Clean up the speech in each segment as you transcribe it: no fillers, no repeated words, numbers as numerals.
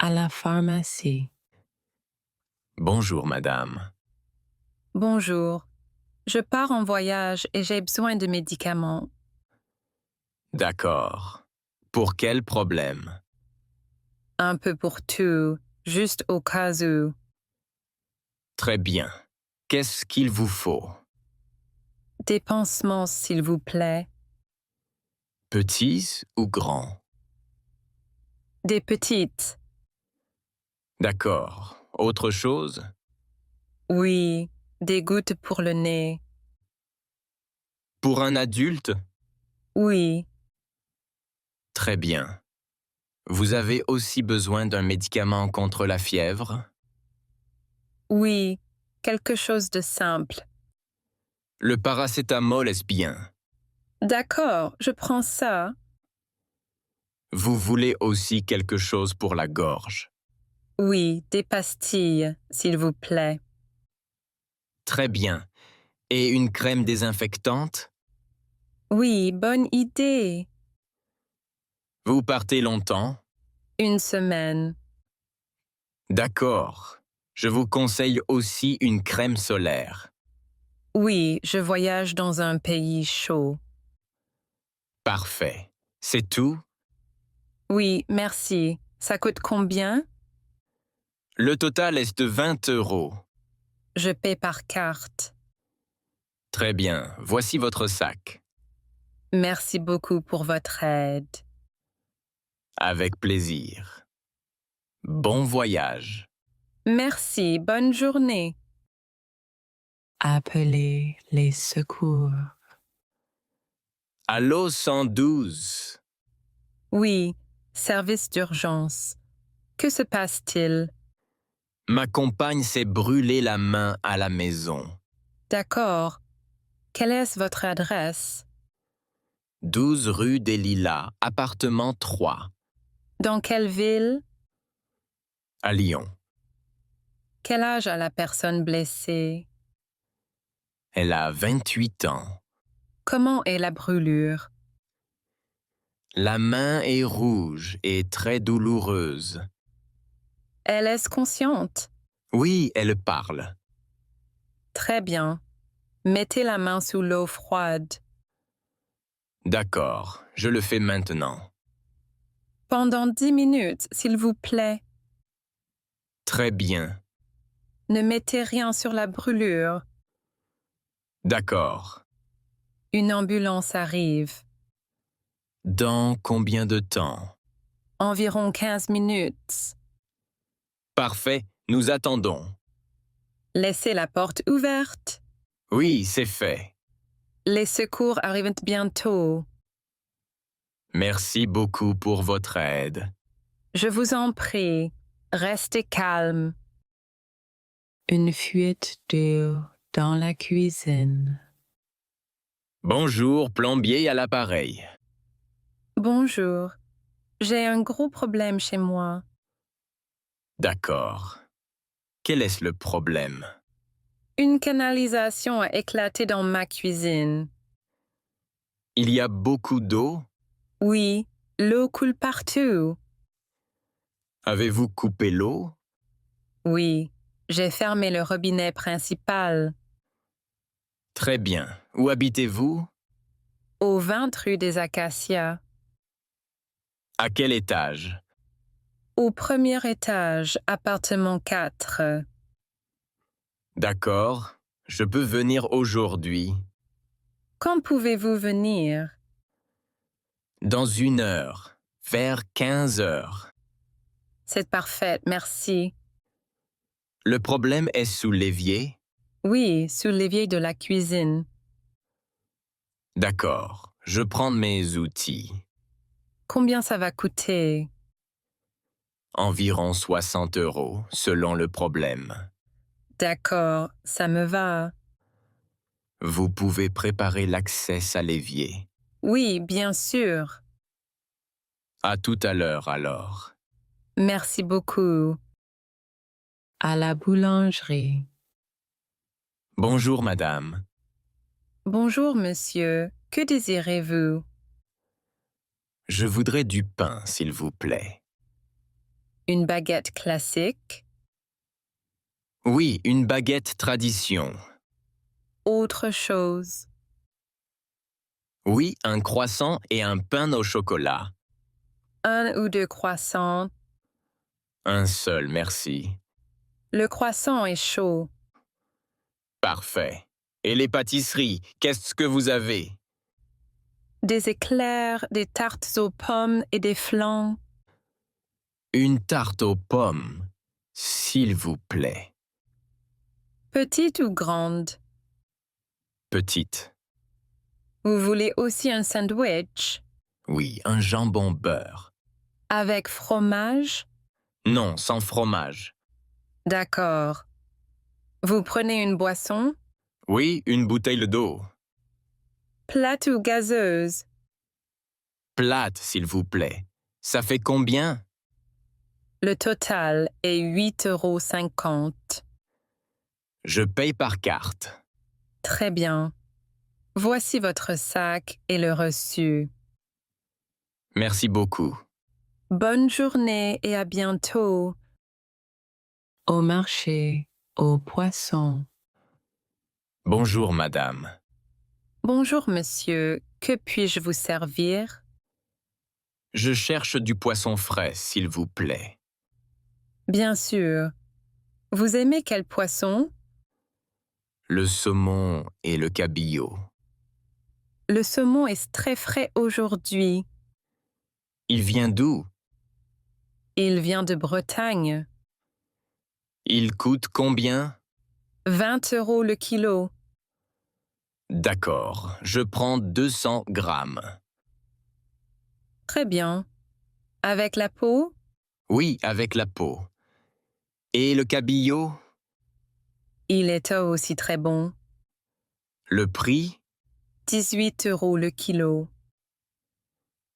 À la pharmacie. Bonjour, madame. Bonjour. Je pars en voyage et j'ai besoin de médicaments. D'accord. Pour quel problème? Un peu pour tout, juste au cas où. Très bien. Qu'est-ce qu'il vous faut? Des pansements, s'il vous plaît. Petits ou grands? Des petites. D'accord. Autre chose? Oui, des gouttes pour le nez. Pour un adulte? Oui, Très bien. Vous avez aussi besoin d'un médicament contre la fièvre? oui, quelque chose de simple. Le paracétamol est bien. D'accord, je prends ça. Vous voulez aussi quelque chose pour la gorge? Oui, des pastilles, s'il vous plaît. Très bien. Et une crème désinfectante? Oui, bonne idée. Vous partez longtemps? Une semaine. D'accord. Je vous conseille aussi une crème solaire. Oui, je voyage dans un pays chaud. Parfait. C'est tout? Oui, merci. Ça coûte combien? Le total est de 20 euros. Je paie par carte. Très bien. Voici votre sac. Merci beaucoup pour votre aide. Avec plaisir. Bon voyage. Merci, bonne journée. Appelez les secours. Allô 112. Oui, service d'urgence. Que se passe-t-il? Ma compagne s'est brûlée la main à la maison. D'accord. Quelle est votre adresse? 12 rue des Lilas, appartement 3, Dans quelle ville? à Lyon. Quel âge a la personne blessée? Elle a 28 ans. Comment est la brûlure? La main est rouge et très douloureuse. Elle est consciente? Oui, elle parle. Très bien. Mettez la main sous l'eau froide. D'accord, je le fais maintenant. Pendant 10 minutes, s'il vous plaît. Très bien. Ne mettez rien sur la brûlure. D'accord. Une ambulance arrive. Dans combien de temps? Environ 15 minutes. Parfait, nous attendons. Laissez la porte ouverte. Oui, c'est fait. Les secours arrivent bientôt. Merci beaucoup pour votre aide. Je vous en prie, restez calme. Une fuite d'eau dans la cuisine. Bonjour, plombier à l'appareil. Bonjour. J'ai un gros problème chez moi. D'accord. Quel est le problème? Une canalisation a éclaté dans ma cuisine. Il y a beaucoup d'eau? Oui, l'eau coule partout. Avez-vous coupé l'eau? Oui, j'ai fermé le robinet principal. Très bien. Où habitez-vous? Au 20 rue des Acacias. À quel étage? Au premier étage, appartement 4. D'accord. Je peux venir aujourd'hui. Quand pouvez-vous venir? Dans 1 heure. Vers 15 heures. C'est parfait, merci. Le problème est sous l'évier? Oui, sous l'évier de la cuisine. D'accord. Je prends mes outils. Combien ça va coûter? Environ 60 euros, selon le problème. D'accord, ça me va. Vous pouvez préparer l'accès à l'évier. Oui, bien sûr. À tout à l'heure alors. Merci beaucoup. À la boulangerie. Bonjour madame. Bonjour, monsieur. Que désirez-vous? Je voudrais du pain, s'il vous plaît. Une baguette classique. Oui, une baguette tradition. Autre chose. Oui, un croissant et un pain au chocolat. 1 ou 2 croissants. Un seul, merci. Le croissant est chaud. Parfait. Et les pâtisseries, qu'est-ce que vous avez? Des éclairs, des tartes aux pommes et des flancs. Une tarte aux pommes, s'il vous plaît. Petite ou grande? Petite. Vous voulez aussi un sandwich? Oui, un jambon beurre. Avec fromage? Non, sans fromage. D'accord. Vous prenez une boisson? Oui, une bouteille d'eau. Plate ou gazeuse? Plate, s'il vous plaît. Ça fait combien? Le total est 8,50 €. Je paye par carte. Très bien. Voici votre sac et le reçu. Merci beaucoup. Bonne journée et à bientôt. Au marché, au poisson. Bonjour, madame. Bonjour, monsieur. Que puis-je vous servir? Je cherche du poisson frais, s'il vous plaît. Bien sûr. Vous aimez quel poisson? Le saumon et le cabillaud. Le saumon est très frais aujourd'hui. Il vient d'où? Il vient de Bretagne. Il coûte combien? 20 € le kilo. D'accord, je prends 200 grammes. Très bien. Avec la peau? Oui, avec la peau. Et le cabillaud? Il est aussi très bon. Le prix? 18 € le kilo.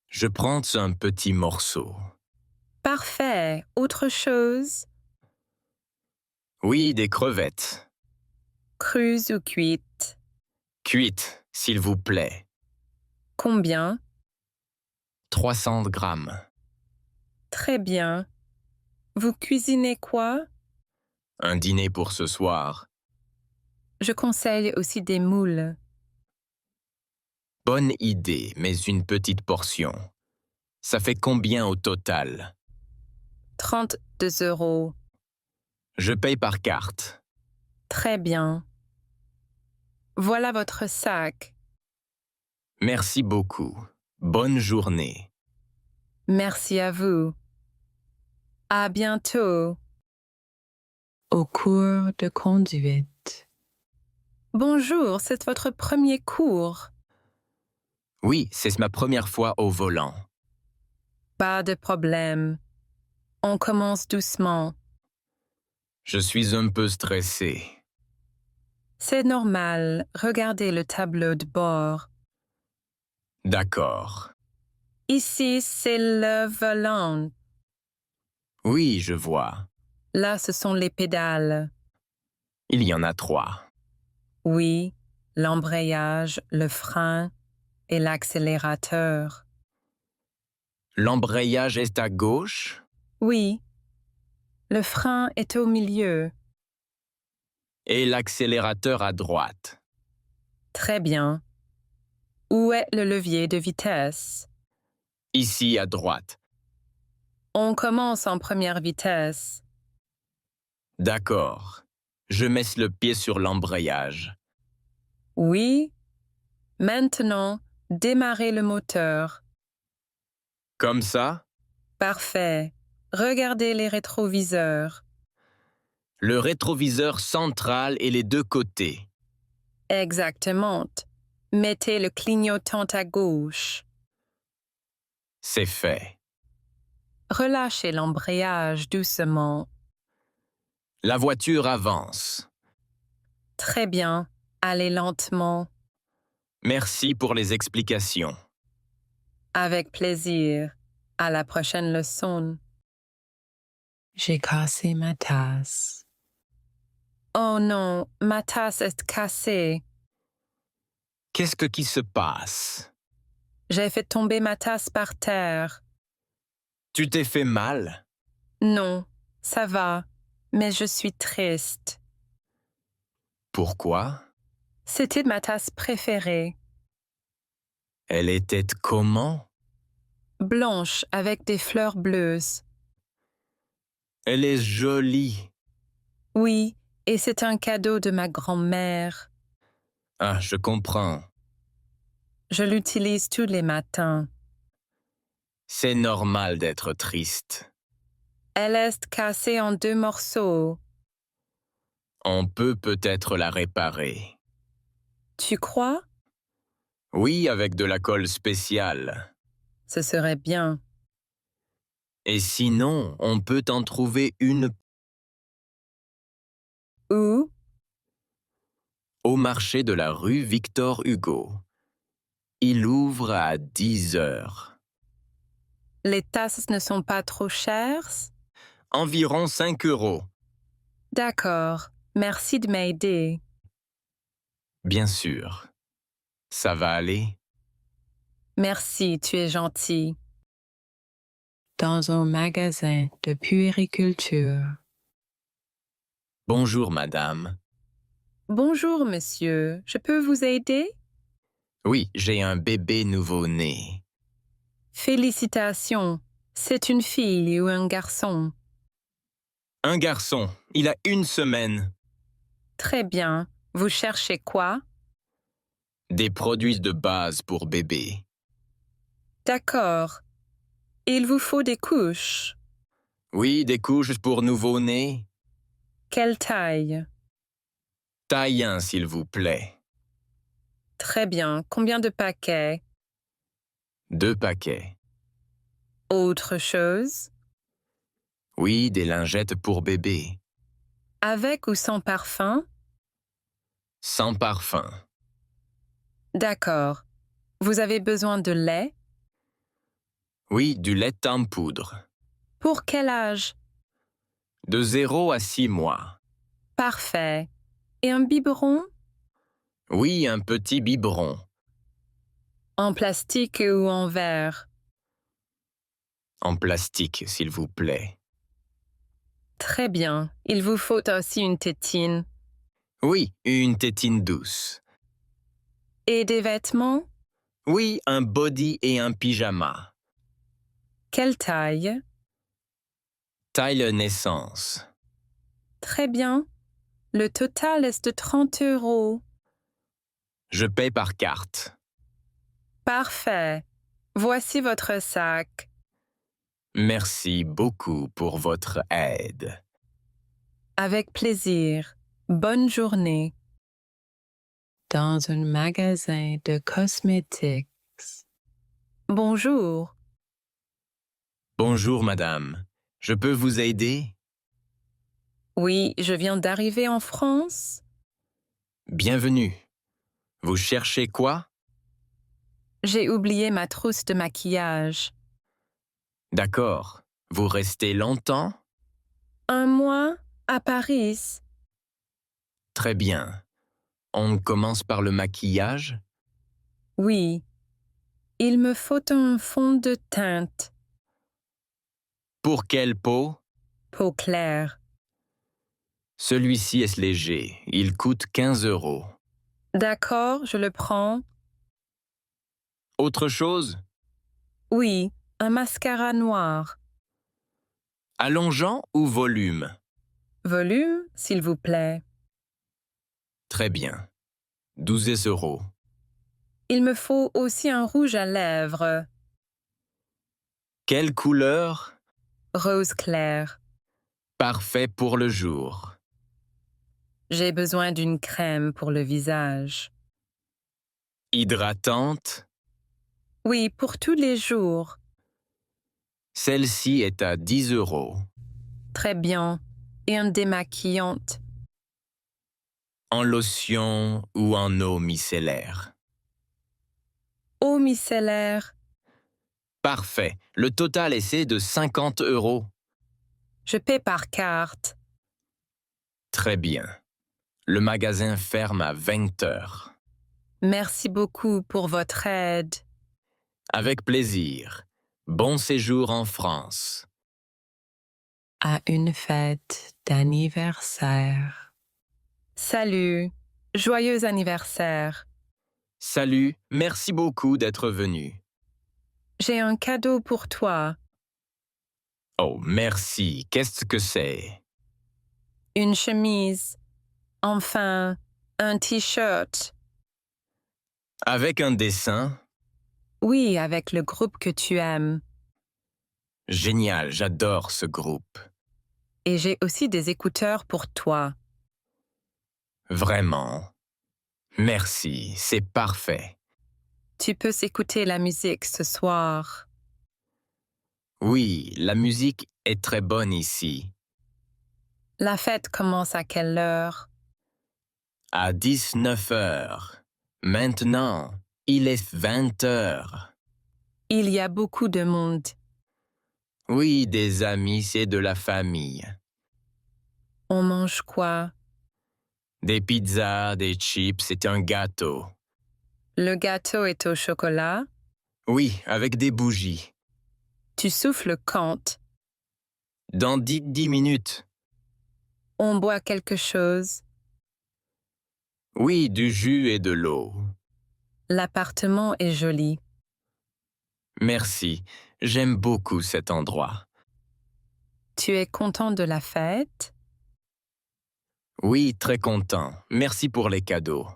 Je prends un petit morceau. Parfait. Autre chose? Oui, des crevettes. Crues ou cuites? Cuites, s'il vous plaît. Combien? 300 grammes. Très bien. Vous cuisinez quoi? Un dîner pour ce soir. Je conseille aussi des moules. Bonne idée, mais une petite portion. Ça fait combien au total? 32 €. Je paye par carte. Très bien. Voilà votre sac. Merci beaucoup. Bonne journée. Merci à vous. À bientôt. Au cours de conduite. Bonjour, c'est votre premier cours. Oui, c'est ma première fois au volant. Pas de problème. On commence doucement. Je suis un peu stressé. C'est normal. Regardez le tableau de bord. D'accord. Ici, c'est le volant. Oui, je vois. Là, ce sont les pédales. Il y en a 3. Oui, l'embrayage, le frein et l'accélérateur. L'embrayage est à gauche? Oui, le frein est au milieu. Et l'accélérateur à droite. Très bien. Où est le levier de vitesse? Ici à droite. On commence en première vitesse. D'accord. Je mets le pied sur l'embrayage. Oui. Maintenant, démarrez le moteur. Comme ça? Parfait. Regardez les rétroviseurs. Le rétroviseur central et les deux côtés. Exactement. Mettez le clignotant à gauche. C'est fait. Relâchez l'embrayage doucement. La voiture avance. Très bien. Allez lentement. Merci pour les explications. Avec plaisir. À la prochaine leçon. J'ai cassé ma tasse. Oh non, ma tasse est cassée. Qu'est-ce qui se passe? J'ai fait tomber ma tasse par terre. Tu t'es fait mal? Non, ça va, mais je suis triste. Pourquoi? C'était ma tasse préférée, Elle était comment? blanche avec des fleurs bleues. Elle est jolie. Oui, et c'est un cadeau de ma grand-mère. Ah, je comprends. Je l'utilise tous les matins. C'est normal d'être triste. Elle est cassée en 2 morceaux. On peut peut-être la réparer. Tu crois? Oui, avec de la colle spéciale. Ce serait bien. Et sinon, on peut en trouver une Où? au marché de la rue Victor Hugo. Il ouvre à 10 heures. Les tasses ne sont pas trop chères? Environ 5 euros. D'accord. Merci de m'aider. Bien sûr. Ça va aller? Merci, tu es gentil. Dans un magasin de puériculture. Bonjour, madame. Bonjour, monsieur. Je peux vous aider? Oui, j'ai un bébé nouveau-né. Félicitations. C'est une fille ou un garçon? Un garçon. Il a 1 semaine. Très bien. Vous cherchez quoi? Des produits de base pour bébé. D'accord. Il vous faut des couches. Oui, des couches pour nouveau-né. Quelle taille? Taille 1, s'il vous plaît. Très bien. Combien de paquets? 2 paquets. Autre chose? Oui, des lingettes pour bébé. Avec ou sans parfum? Sans parfum. D'accord. Vous avez besoin de lait? Oui, du lait en poudre. Pour quel âge? De 0 à 6 mois. Parfait. Et un biberon? Oui, un petit biberon. En plastique ou en verre? En plastique, s'il vous plaît. Très bien. Il vous faut aussi une tétine. Oui, une tétine douce. Et des vêtements? Oui, un body et un pyjama. Quelle taille? Taille naissance. Très bien. Le total est de 30 euros. Je paie par carte. Parfait. Voici votre sac. Merci beaucoup pour votre aide. Avec plaisir. Bonne journée. Dans un magasin de cosmétiques. Bonjour. Bonjour, madame. Je peux vous aider? Oui, je viens d'arriver en France. Bienvenue. Vous cherchez quoi? J'ai oublié ma trousse de maquillage. D'accord. Vous restez longtemps? Un mois à Paris. Très bien. On commence par le maquillage? Oui. Il me faut un fond de teinte. Pour quelle peau? Peau claire. Celui-ci est léger. Il coûte 15 euros. D'accord, je le prends. Autre chose? Oui, un mascara noir. Allongeant ou volume? Volume, s'il vous plaît. Très bien. 12 euros. Il me faut aussi un rouge à lèvres. Quelle couleur? Rose clair. Parfait pour le jour. J'ai besoin d'une crème pour le visage. Hydratante? Oui, pour tous les jours. Celle-ci est à 10 euros. Très bien. Et un démaquillant. En lotion ou en eau micellaire? Eau micellaire. Parfait. Le total est de 50 euros. Je paie par carte. Très bien. Le magasin ferme à 20 heures. Merci beaucoup pour votre aide. Avec plaisir. Bon séjour en France. à une fête d'anniversaire. Salut, joyeux anniversaire. Salut, merci beaucoup d'être venu. J'ai un cadeau pour toi, Oh, merci. Qu'est-ce que c'est? une chemise, enfin, un t-shirt. Avec un dessin? Oui, avec le groupe que tu aimes. Génial, j'adore ce groupe. Et j'ai aussi des écouteurs pour toi. Vraiment. Merci, c'est parfait. Tu peux écouter la musique ce soir. Oui, la musique est très bonne ici. La fête commence à quelle heure? À 19 heures. Maintenant, il est 20 heures. Il y a beaucoup de monde. Oui, des amis et de la famille. On mange quoi? Des pizzas, des chips et un gâteau. Le gâteau est au chocolat. Oui, avec des bougies. Tu souffles quand? Dans 10 minutes. On boit quelque chose. Oui, du jus et de l'eau. L'appartement est joli. Merci, j'aime beaucoup cet endroit. Tu es content de la fête? Oui, très content. Merci pour les cadeaux.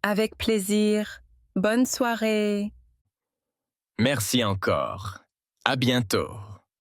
Avec plaisir. Bonne soirée. Merci encore. À bientôt.